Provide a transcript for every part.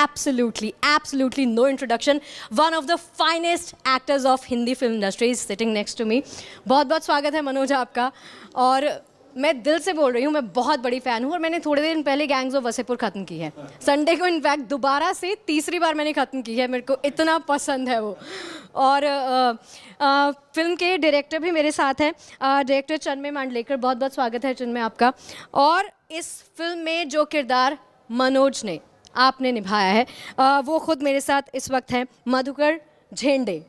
absolutely no introduction. One of the finest actors of Hindi film industry is sitting next to me. बहुत बहुत स्वागत है मनोज आपका। और मैं दिल से बोल रही हूँ, मैं बहुत बड़ी फ़ैन हूँ और मैंने थोड़े दिन पहले गैंग्स ऑफ वसेपुर ख़त्म की है। संडे को इनफैक्ट दोबारा से तीसरी बार मैंने ख़त्म की है, मेरे को इतना पसंद है वो। और फिल्म के डायरेक्टर भी मेरे साथ हैं, डायरेक्टर चिन्मय मांडलेकर। बहुत बहुत स्वागत है चिन्मय आपका। और इस फिल्म में जो किरदार मनोज ने आपने निभाया है, वो खुद मेरे साथ इस वक्त हैं मधुकर झेंडे।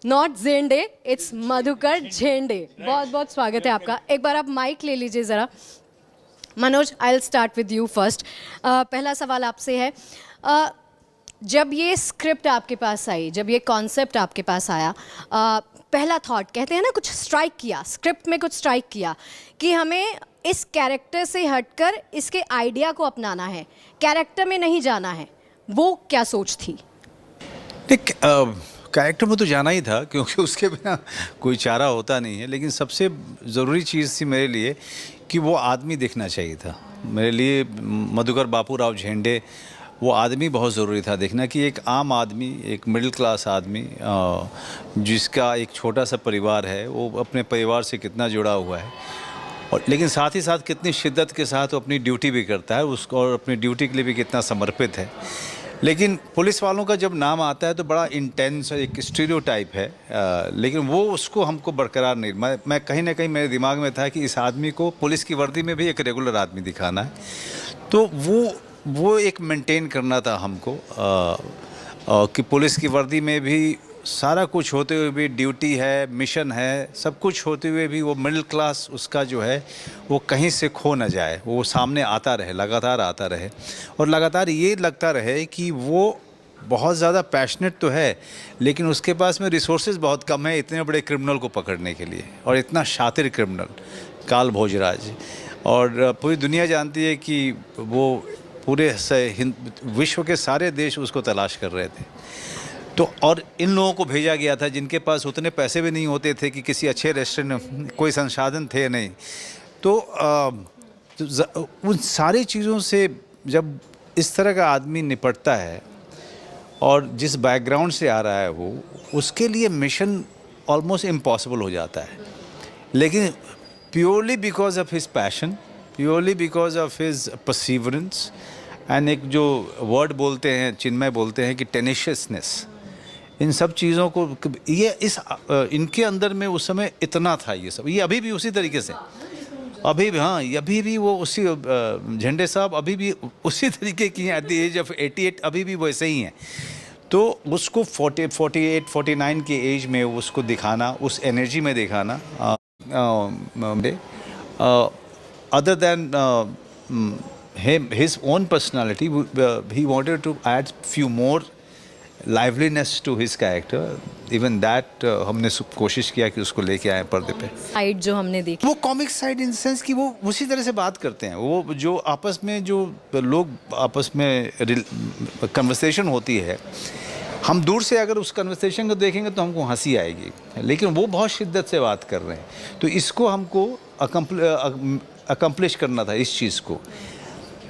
नॉट जेंडे, इट्स मधुकर झेंडे। बहुत बहुत स्वागत है आपका। एक बार आप माइक ले लीजिए ज़रा। Manoj, I will start with you first. पहला सवाल आपसे है, जब ये स्क्रिप्ट आपके पास आई, जब ये कॉन्सेप्ट आपके पास आया, पहला थॉट, कहते हैं ना, कुछ स्ट्राइक किया, स्क्रिप्ट में कुछ स्ट्राइक किया कि हमें इस कैरेक्टर से हटकर इसके आइडिया को अपनाना है, कैरेक्टर में नहीं जाना है, वो क्या सोच थी? देख, कैरेक्टर में तो जाना ही था क्योंकि उसके बिना कोई चारा होता नहीं है। लेकिन सबसे ज़रूरी चीज़ थी मेरे लिए कि वो आदमी दिखना चाहिए था। मेरे लिए मधुकर बापू राव झेंडे, वो आदमी बहुत ज़रूरी था देखना, कि एक आम आदमी, एक मिडिल क्लास आदमी जिसका एक छोटा सा परिवार है, वो अपने परिवार से कितना जुड़ा हुआ है, और लेकिन साथ ही साथ कितनी शिद्दत के साथ वो अपनी ड्यूटी भी करता है उसको, और अपनी ड्यूटी के लिए भी कितना समर्पित है। लेकिन पुलिस वालों का जब नाम आता है तो बड़ा इंटेंस, एक स्टीरियोटाइप है, लेकिन वो उसको हमको बरकरार नहीं, मैं कहीं ना कहीं मेरे दिमाग में था कि इस आदमी को पुलिस की वर्दी में भी एक रेगुलर आदमी दिखाना है। तो वो एक मेंटेन करना था हमको, कि पुलिस की वर्दी में भी सारा कुछ होते हुए भी ड्यूटी है, मिशन है, सब कुछ होते हुए भी वो मिडिल क्लास उसका जो है वो कहीं से खो न जाए, वो सामने आता रहे, लगातार आता रहे, और लगातार ये लगता रहे कि वो बहुत ज़्यादा पैशनेट तो है लेकिन उसके पास में रिसोर्सेज बहुत कम है इतने बड़े क्रिमिनल को पकड़ने के लिए, और इतना शातिर क्रिमिनल काल भोजराज। और पूरी दुनिया जानती है कि वो पूरे विश्व के सारे देश उसको तलाश कर रहे थे। तो और इन लोगों को भेजा गया था जिनके पास उतने पैसे भी नहीं होते थे कि किसी अच्छे रेस्टोरेंट में, कोई संसाधन थे नहीं। तो उन सारी चीज़ों से जब इस तरह का आदमी निपटता है और जिस बैकग्राउंड से आ रहा है वो, उसके लिए मिशन ऑलमोस्ट इम्पॉसिबल हो जाता है। लेकिन purely because of his passion, purely because of his perseverance, and एक जो वर्ड बोलते हैं, चिन्मय बोलते हैं कि टेनिशियसनेस, इन सब चीज़ों को ये इनके अंदर में उस समय इतना था, ये सब, ये अभी भी उसी तरीके से, अभी भी, हाँ, अभी भी वो उसी झंडे साहब अभी भी उसी तरीके की हैं, एट द एज ऑफ 88 अभी भी वैसे ही हैं। तो उसको 48 49 की एज में उसको दिखाना, उस एनर्जी में दिखाना, other than his own personality, he wanted to add few more liveliness to his character. Even that हमने कोशिश किया कि उसको लेके आए पर्दे पे। साइड जो हमने देखी, वो कॉमिक साइड इन सेंस कि वो उसी तरह से बात करते हैं, वो जो आपस में, जो लोग आपस में कन्वर्सेशन होती है, हम दूर से अगर उस कन्वर्सेशन को देखेंगे तो हमको हंसी आएगी, लेकिन वो बहुत शिद्दत से बात कर रहे हैं। तो इसको हमको अकम्प्लिश करना था, इस चीज़ को।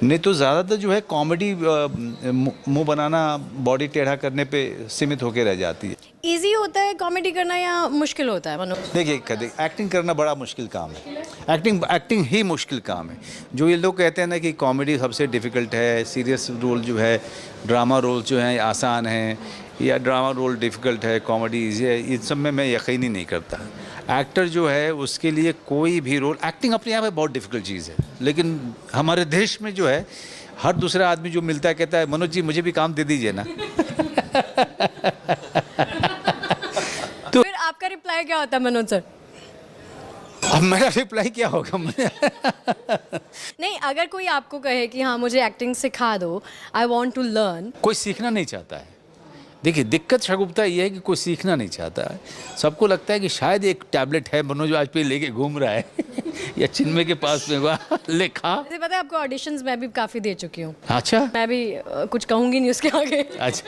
नहीं तो ज़्यादातर जो है कॉमेडी मुंह बनाना, बॉडी टेढ़ा करने पे सीमित होकर रह जाती है। इजी होता है कॉमेडी करना या मुश्किल होता है मनोज? देखिए, एक्टिंग करना बड़ा मुश्किल काम है। एक्टिंग ही मुश्किल काम है। जो ये लोग कहते हैं ना कि कॉमेडी सबसे डिफ़िकल्ट है, सीरियस रोल जो है, ड्रामा रोल जो है आसान है, या ड्रामा रोल डिफ़िकल्ट है, कॉमेडी ईजी है, इन सब में मैं यकीन ही नहीं करता। एक्टर जो है उसके लिए कोई भी रोल, एक्टिंग अपने आप में बहुत डिफ़िकल्ट चीज़ है, लेकिन हमारे देश में जो है हर दूसरा आदमी जो मिलता है कहता है, मनोज जी मुझे भी काम दे दीजिए ना। तो फिर आपका रिप्लाई क्या होता है मनोज सर? अब मेरा रिप्लाई क्या होगा? नहीं, अगर कोई आपको कहे कि हाँ मुझे एक्टिंग सिखा दो, आई वॉन्ट टू लर्न। कोई सीखना नहीं चाहता है। देखिए, दिक्कत शगुफ्ता ये है कि कोई सीखना नहीं चाहता है। सबको लगता है कि शायद एक टैबलेट है मनोज आज पे लेके घूम रहा है या चिन्मय के पास में लिखा। मुझे पता है आपको ऑडिशंस मैं भी काफ़ी दे चुकी हूँ। अच्छा, मैं भी कुछ कहूँगी नहीं उसके आगे। अच्छा।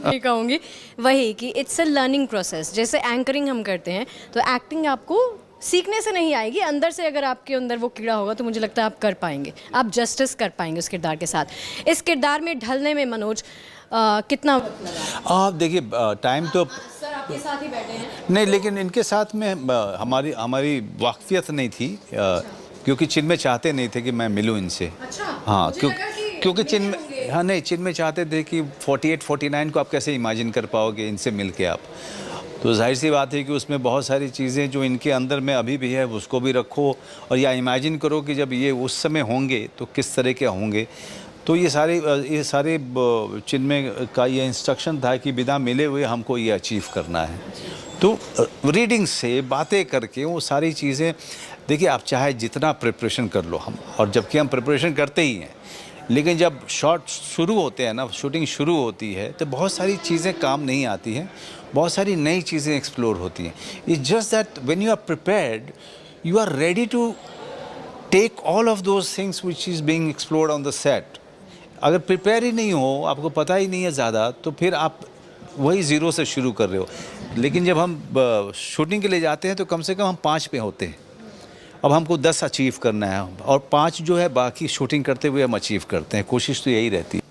नहीं कहूँगी, वही कि इट्स अ लर्निंग प्रोसेस। जैसे एंकरिंग हम करते हैं तो एक्टिंग आपको सीखने से नहीं आएगी, अंदर से अगर आपके अंदर वो कीड़ा होगा तो मुझे लगता है आप कर पाएंगे, आप जस्टिस कर पाएंगे उस किरदार के साथ। इस किरदार में ढलने में मनोज कितना वक्त लगा? आप देखिए टाइम तो सर आपके साथ ही बैठे हैं। नहीं, लेकिन इनके साथ में हमारी वाकफियत नहीं थी, क्योंकि चिन्मय चाहते नहीं थे कि मैं मिलूं इनसे। अच्छा, हाँ, मुझे लगा कि क्योंकि मिले चिन्मय, होंगे। हाँ नहीं, चिन्मय चाहते थे कि 48-49 को आप कैसे इमेजिन कर पाओगे इनसे मिल के आप। तो जाहिर सी बात है कि उसमें बहुत सारी चीज़ें जो इनके अंदर में अभी भी है उसको भी रखो, और या इमेजिन करो कि जब ये उस समय होंगे तो किस तरह के होंगे। तो ये सारे चिन्मय का ये इंस्ट्रक्शन था कि बिना मिले हुए हमको ये अचीव करना है। तो रीडिंग से, बातें करके, वो सारी चीज़ें, देखिए आप चाहे जितना प्रिपरेशन कर लो हम, और जबकि हम प्रिपरेशन करते ही हैं, लेकिन जब शॉट शुरू होते हैं ना, शूटिंग शुरू होती है, तो बहुत सारी चीज़ें काम नहीं आती हैं, बहुत सारी नई चीज़ें एक्सप्लोर होती हैं। It's just that when you are prepared, you are ready to take all of those things which is being explored on the set. अगर प्रिपेयर ही नहीं हो, आपको पता ही नहीं है ज़्यादा, तो फिर आप वही ज़ीरो से शुरू कर रहे हो। लेकिन जब हम शूटिंग के लिए जाते हैं तो कम से कम हम 5 पे होते हैं। अब हमको 10 अचीव करना है, और 5 जो है बाकी शूटिंग करते हुए हम अचीव करते हैं। कोशिश तो यही रहती है।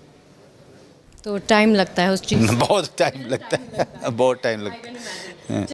तो टाइम लगता है उस चीज़ बहुत टाइम लगता है, बहुत टाइम लगता है।